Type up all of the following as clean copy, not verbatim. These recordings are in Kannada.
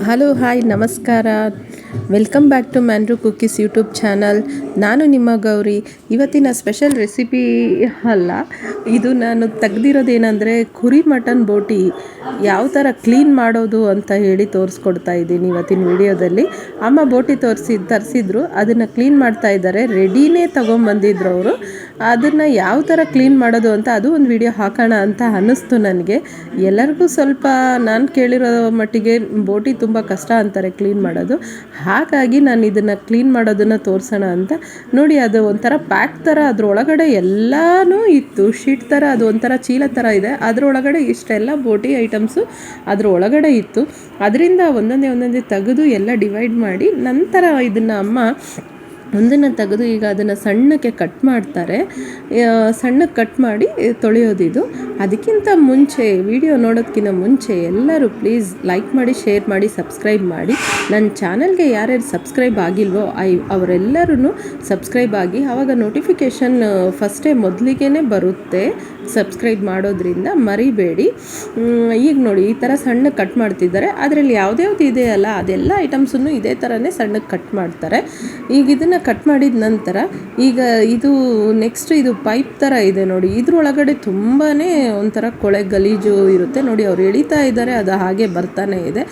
ಹಲೋ ಹಾಯ್ ನಮಸ್ಕಾರ. ವೆಲ್ಕಮ್ ಬ್ಯಾಕ್ ಟು ಮ್ಯಾನ್ರು ಕುಕ್ಕೀಸ್ ಯೂಟ್ಯೂಬ್ ಚಾನಲ್. ನಾನು ನಿಮ್ಮ ಗೌರಿ. ಇವತ್ತಿನ ಸ್ಪೆಷಲ್ ರೆಸಿಪಿ ಅಲ್ಲ, ಇದು ನಾನು ತೆಗ್ದಿರೋದೇನೆಂದರೆ ಕುರಿ ಮಟನ್ ಬೋಟಿ ಯಾವ ಥರ ಕ್ಲೀನ್ ಮಾಡೋದು ಅಂತ ಹೇಳಿ ತೋರಿಸ್ಕೊಡ್ತಾ ಇದ್ದೀನಿ ಇವತ್ತಿನ ವಿಡಿಯೋದಲ್ಲಿ. ಅಮ್ಮ ಬೋಟಿ ತರಿಸಿದ್ರು, ಅದನ್ನು ಕ್ಲೀನ್ ಮಾಡ್ತಾ ಇದ್ದಾರೆ. ರೆಡಿನೇ ತೊಗೊಂಬಂದಿದ್ರು ಅವರು. ಅದನ್ನು ಯಾವ ಥರ ಕ್ಲೀನ್ ಮಾಡೋದು ಅಂತ ಅದು ಒಂದು ವಿಡಿಯೋ ಹಾಕೋಣ ಅಂತ ಅನ್ನಿಸ್ತು ನನಗೆ. ಎಲ್ಲರಿಗೂ ಸ್ವಲ್ಪ ನಾನು ಕೇಳಿರೋ ಮಟ್ಟಿಗೆ ಬೋಟಿ ತುಂಬ ಕಷ್ಟ ಅಂತಾರೆ ಕ್ಲೀನ್ ಮಾಡೋದು. ಹಾಗಾಗಿ ನಾನು ಇದನ್ನು ಕ್ಲೀನ್ ಮಾಡೋದನ್ನು ತೋರಿಸೋಣ ಅಂತ. ನೋಡಿ, ಅದು ಒಂಥರ ಪ್ಯಾಕ್ ಥರ, ಅದರೊಳಗಡೆ ಎಲ್ಲನೂ ಇತ್ತು. ಶೀಟ್ ಥರ, ಅದು ಒಂಥರ ಚೀಲ ಥರ ಇದೆ. ಅದರೊಳಗಡೆ ಇಷ್ಟೆಲ್ಲ ಬೋಟಿ ಐಟಮ್ಸು ಅದ್ರ ಒಳಗಡೆ ಇತ್ತು. ಅದರಿಂದ ಒಂದೊಂದೇ ತೆಗೆದು ಎಲ್ಲ ಡಿವೈಡ್ ಮಾಡಿ ನಂತರ ಇದನ್ನು ಅಮ್ಮ ಒಂದನ್ನು ತೆಗೆದು ಈಗ ಅದನ್ನು ಸಣ್ಣಕ್ಕೆ ಕಟ್ ಮಾಡ್ತಾರೆ. ಸಣ್ಣಕ್ಕೆ ಕಟ್ ಮಾಡಿ ತೊಳೆಯೋದಿದು. ಅದಕ್ಕಿಂತ ಮುಂಚೆ, ವಿಡಿಯೋ ನೋಡೋದಕ್ಕಿಂತ ಮುಂಚೆ ಎಲ್ಲರೂ ಪ್ಲೀಸ್ ಲೈಕ್ ಮಾಡಿ, ಶೇರ್ ಮಾಡಿ, ಸಬ್ಸ್ಕ್ರೈಬ್ ಮಾಡಿ. ನನ್ನ ಚಾನಲ್ಗೆ ಯಾರ್ಯಾರು ಸಬ್ಸ್ಕ್ರೈಬ್ ಆಗಿಲ್ವೋ ಅವರೆಲ್ಲರೂ ಸಬ್ಸ್ಕ್ರೈಬ್ ಆಗಿ, ಆವಾಗ ನೋಟಿಫಿಕೇಷನ್ ಫಸ್ಟೇ ಮೊದಲಿಗೆ ಬರುತ್ತೆ. ಸಬ್ಸ್ಕ್ರೈಬ್ ಮಾಡೋದ್ರಿಂದ ಮರಿಬೇಡಿ. ಈಗ ನೋಡಿ, ಈ ಥರ ಸಣ್ಣಕ್ಕೆ ಕಟ್ ಮಾಡ್ತಿದ್ದಾರೆ. ಅದರಲ್ಲಿ ಯಾವ್ದ್ಯಾವ್ದು ಇದೆಯಲ್ಲ ಅದೆಲ್ಲ ಐಟಮ್ಸನ್ನು ಇದೇ ಥರನೇ ಸಣ್ಣಕ್ಕೆ ಕಟ್ ಮಾಡ್ತಾರೆ. ಈಗ ಇದನ್ನು ಕಟ್ ಮಾಡಿದ ನಂತರ ಈಗ ಇದು ನೆಕ್ಸ್ಟ್ ಇದು ಪೈಪ್ ಥರ ಇದೆ ನೋಡಿ. ಇದ್ರೊಳಗಡೆ ತುಂಬಾ ಒಂಥರ ಕೊಳೆ ಗಲೀಜು ಇರುತ್ತೆ ನೋಡಿ. ಅವ್ರು ಎಳಿತಾ ಇದ್ದಾರೆ, ಅದು ಹಾಗೆ ಬರ್ತಾನೆ ಇದೆ.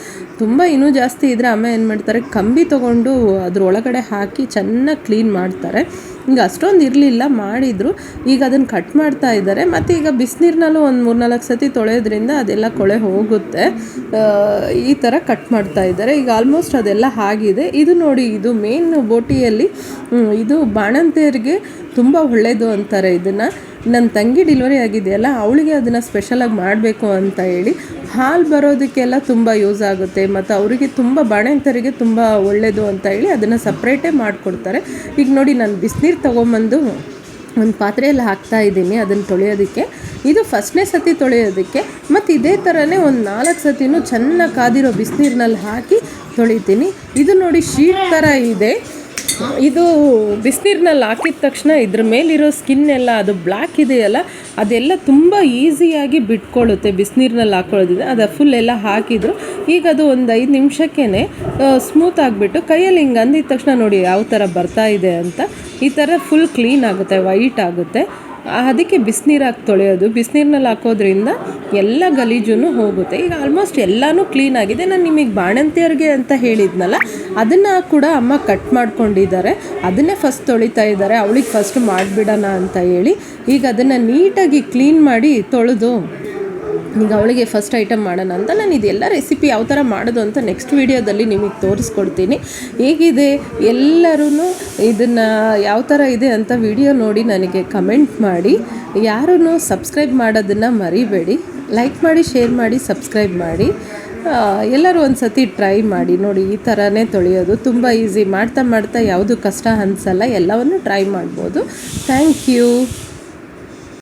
ತುಂಬ ಇನ್ನೂ ಜಾಸ್ತಿ ಇದ್ದರೆ ಅಮ್ಮ ಏನು ಮಾಡ್ತಾರೆ, ಕಂಬಿ ತೊಗೊಂಡು ಅದ್ರೊಳಗಡೆ ಹಾಕಿ ಚೆನ್ನಾಗಿ ಕ್ಲೀನ್ ಮಾಡ್ತಾರೆ. ಈಗ ಅಷ್ಟೊಂದು ಇರಲಿಲ್ಲ, ಮಾಡಿದರು. ಈಗ ಅದನ್ನು ಕಟ್ ಮಾಡ್ತಾ ಇದ್ದಾರೆ. ಮತ್ತು ಈಗ ಬಿಸಿನೀರಿನಲ್ಲೂ ಒಂದು 3-4 ಸತಿ ತೊಳೆಯೋದ್ರಿಂದ ಅದೆಲ್ಲ ಕೊಳೆ ಹೋಗುತ್ತೆ. ಈ ಥರ ಕಟ್ ಮಾಡ್ತಾ ಇದ್ದಾರೆ. ಈಗ ಆಲ್ಮೋಸ್ಟ್ ಅದೆಲ್ಲ ಆಗಿದೆ. ಇದು ನೋಡಿ, ಇದು ಮೇನ್ ಬೋಟಿಯಲ್ಲಿ ಇದು ಬಾಣಂತಿಯರಿಗೆ ತುಂಬ ಒಳ್ಳೆಯದು ಅಂತಾರೆ. ಇದನ್ನು ನನ್ನ ತಂಗಿ ಡೆಲಿವರಿ ಆಗಿದೆಯಲ್ಲ, ಅವಳಿಗೆ ಅದನ್ನು ಸ್ಪೆಷಲಾಗಿ ಮಾಡಬೇಕು ಅಂತ ಹೇಳಿ, ಹಾಲು ಬರೋದಕ್ಕೆಲ್ಲ ತುಂಬ ಯೂಸ್ ಆಗುತ್ತೆ. ಮತ್ತು ಅವರಿಗೆ ತುಂಬ ಬಾಣಂತಿಯರಿಗೆ ತುಂಬ ಒಳ್ಳೆಯದು ಅಂತ ಹೇಳಿ ಅದನ್ನು ಸಪ್ರೇಟೇ ಮಾಡಿಕೊಡ್ತಾರೆ. ಈಗ ನೋಡಿ, ನಾನು ಬಿಸಿನೀರು ತೊಗೊಂಬಂದು ಒಂದು ಪಾತ್ರೆಯಲ್ಲಿ ಹಾಕ್ತಾ ಇದ್ದೀನಿ ಅದನ್ನು ತೊಳೆಯೋದಕ್ಕೆ. ಇದು ಫಸ್ಟ್ನೇ ಸತಿ ತೊಳೆಯೋದಕ್ಕೆ. ಮತ್ತು ಇದೇ ಥರನೇ ಒಂದು 4 ಸತಿನೂ ಚೆನ್ನಾಗಿ ಕಾದಿರೋ ಬಿಸಿನೀರಿನಲ್ಲಿ ಹಾಕಿ ತೊಳಿತೀನಿ. ಇದು ನೋಡಿ, ಶೀಟ್ ಥರ ಇದೆ. ಇದು ಬಿಸಿನೀರಿನಲ್ಲಿ ಹಾಕಿದ ತಕ್ಷಣ ಇದ್ರ ಮೇಲಿರೋ ಸ್ಕಿನ್ ಎಲ್ಲ, ಅದು ಬ್ಲ್ಯಾಕ್ ಇದೆಯಲ್ಲ, ಅದೆಲ್ಲ ತುಂಬ ಈಸಿಯಾಗಿ ಬಿಟ್ಕೊಳ್ಳುತ್ತೆ ಬಿಸಿನೀರಿನಲ್ಲಿ ಹಾಕೊಳ್ಳೋದ್ರಿಂದ. ಅದು ಫುಲ್ ಎಲ್ಲ ಹಾಕಿದ್ರು. ಈಗ ಅದು ಒಂದು 5 ನಿಮಿಷಕ್ಕೇ ಸ್ಮೂತ್ ಆಗಿಬಿಟ್ಟು ಕೈಯಲ್ಲಿ ಹಿಂಗೆ ಅಂದಿದ ತಕ್ಷಣ ನೋಡಿ ಯಾವ ಥರ ಬರ್ತಾ ಇದೆ ಅಂತ. ಈ ಥರ ಫುಲ್ ಕ್ಲೀನ್ ಆಗುತ್ತೆ, ವೈಟ್ ಆಗುತ್ತೆ. ಅದಕ್ಕೆ ಬಿಸಿನೀರು ಹಾಕಿ ತೊಳೆಯೋದು. ಬಿಸಿನೀರಿನಲ್ಲಿ ಹಾಕೋದ್ರಿಂದ ಎಲ್ಲ ಗಲೀಜೂ ಹೋಗುತ್ತೆ. ಈಗ ಆಲ್ಮೋಸ್ಟ್ ಎಲ್ಲನೂ ಕ್ಲೀನ್ ಆಗಿದೆ. ನಾನು ನಿಮಗೆ ಬಾಣಂತಿಯರಿಗೆ ಅಂತ ಹೇಳಿದ್ನಲ್ಲ, ಅದನ್ನು ಕೂಡ ಅಮ್ಮ ಕಟ್ ಮಾಡ್ಕೊಂಡಿದ್ದಾರೆ. ಅದನ್ನೇ ಫಸ್ಟ್ ತೊಳಿತಾ ಇದ್ದಾರೆ, ಅವಳಿಗೆ ಫಸ್ಟ್ ಮಾಡಿಬಿಡೋಣ ಅಂತ ಹೇಳಿ. ಈಗ ಅದನ್ನು ನೀಟಾಗಿ ಕ್ಲೀನ್ ಮಾಡಿ ತೊಳೆದು ಈಗ ಅವಳಿಗೆ ಫಸ್ಟ್ ಐಟಮ್ ಮಾಡೋಣ ಅಂತ. ನಾನು ಇದೆಲ್ಲ ರೆಸಿಪಿ ಯಾವ ಥರ ಮಾಡೋದು ಅಂತ ನೆಕ್ಸ್ಟ್ ವೀಡಿಯೋದಲ್ಲಿ ನಿಮಗೆ ತೋರಿಸ್ಕೊಡ್ತೀನಿ. ಹೇಗಿದೆ ಎಲ್ಲರೂ ಇದನ್ನು ಯಾವ ಥರ ಇದೆ ಅಂತ ವಿಡಿಯೋ ನೋಡಿ ನನಗೆ ಕಮೆಂಟ್ ಮಾಡಿ. ಯಾರೂ ಸಬ್ಸ್ಕ್ರೈಬ್ ಮಾಡೋದನ್ನು ಮರಿಬೇಡಿ. ಲೈಕ್ ಮಾಡಿ, ಶೇರ್ ಮಾಡಿ, ಸಬ್ಸ್ಕ್ರೈಬ್ ಮಾಡಿ. ಎಲ್ಲರೂ ಒಂದು ಸತಿ ಟ್ರೈ ಮಾಡಿ ನೋಡಿ. ಈ ಥರನೇ ತೊಳೆಯೋದು ತುಂಬ ಈಸಿ. ಮಾಡ್ತಾ ಯಾವುದು ಕಷ್ಟ ಅನಿಸಲ್ಲ. ಎಲ್ಲವನ್ನು ಟ್ರೈ ಮಾಡ್ಬೋದು. Thank you.